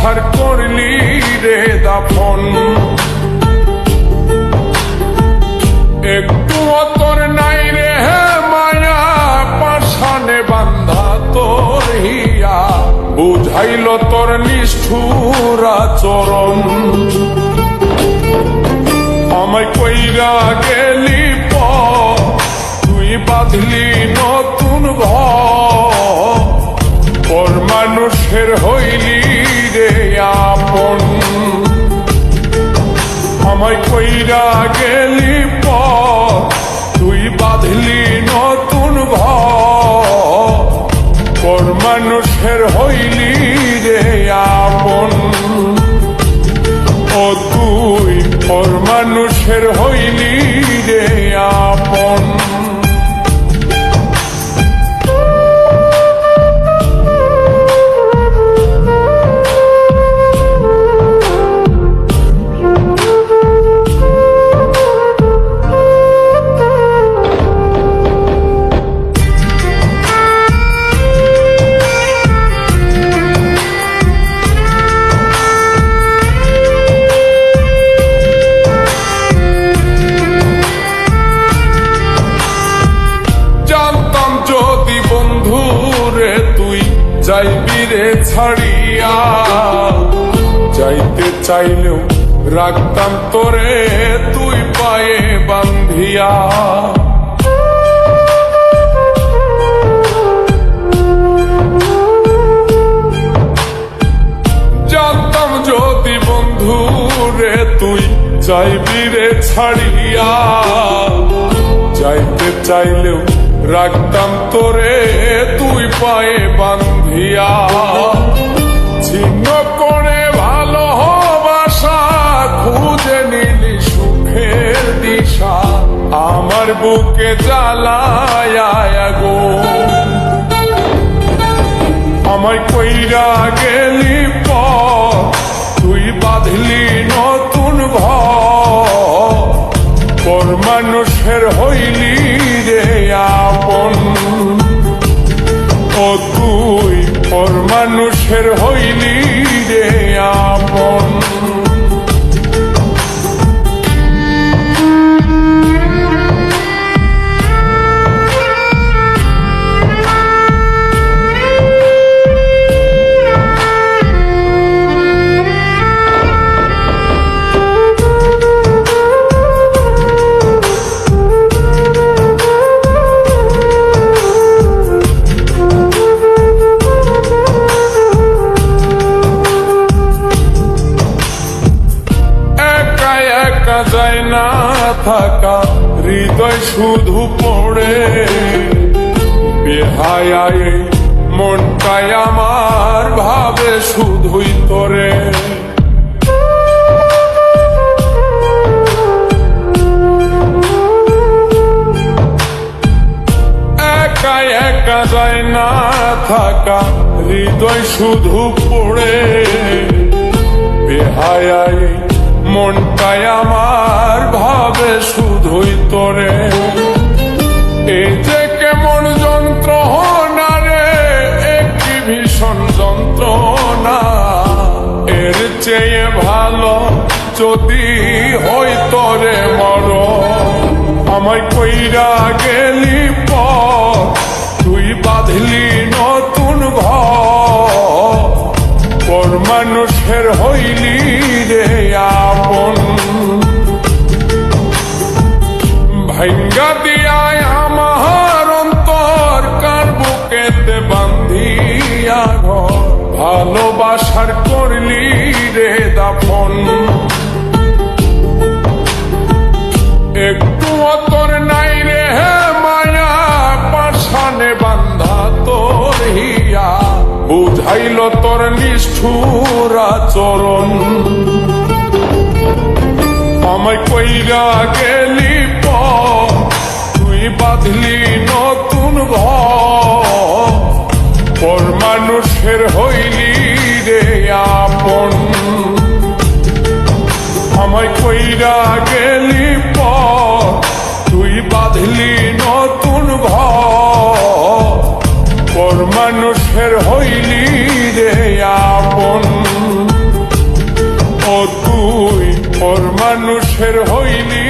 ভালোবাসার করলি রে দাফন। একটু তোর নাই রে মায়া, পাশানে বান্ধা তোর হিয়া, বুঝাইল তোর নিষ্ঠুর আচরণ। আমায় কইরা গেলি তুই বাঁধলি নতুন ঘর, পর মানুষের হইলি রে আপন। আমায় কইরা গেলি তুই বাঁধলি নতুন ঘর, পর মানুষের হইলি রে আপন। ও তুই পর মানুষের হইলি রে আপন। যাইবি রে ছাড়িয়া, যাইতে চাইলেও রাখতাম তোরে তুই পায়ে বান্ধিয়া। জানতাম যদি বন্ধু রে তুই যাইবি রে ছাড়িয়া, যাইতে চাইলেও রাখতাম তোরে তুই পায়ে বান্ধিয়া। ছিন্ন করে ভালোবাসা খুঁজে নিলি সুখের দিশা, আমার বুকে জ্বালায় গো। আমায় কইরা গেলি তুই বাঁধলি নতুন ঘর, পর মানুষের হইলি রে আপন। ও তুই পর মানুষের হইলি রে আপন। যায় না থাকা হৃদয় শুধু পড়ে, বেহায় মনটাই আমার ভাবে শুধুই তোরে। একা একা যায় না থাকা হৃদয় শুধু পড়ে, বেহায় মনটাই আমার ভাবে শুধুই তোরে। এই যে কেমন যন্ত্রণা রে, একটি ভীষণ যন্ত্রণা, এর চেয়ে ভালো যদি হই তোরে মর। আমায় কইরা গেলি তুই বাঁধলি নতুন ঘর, পর মানুষের হইলি রে আপন। ভাঙ্গা দিয়ায় আমার অন্তর কার বুকেতে বান্ধিয়া ঘর, ভালোবাসার করলি রে দাফন। একটু তোর নাই রে মায়া, পাশানে বান্ধা তোর হিয়া, বুঝাইল তোর নিষ্ঠুর আচরণ। আমায় কইরা গেলি তুই বাঁধলি নতুন ঘর, পর মানুষের হইলি রে আপন। আমায় কইরা গেলি তুই বাঁধলি নতুন ঘর, পর মানুষের হইলি রে আপন। তুই ওর মানুষের হইলি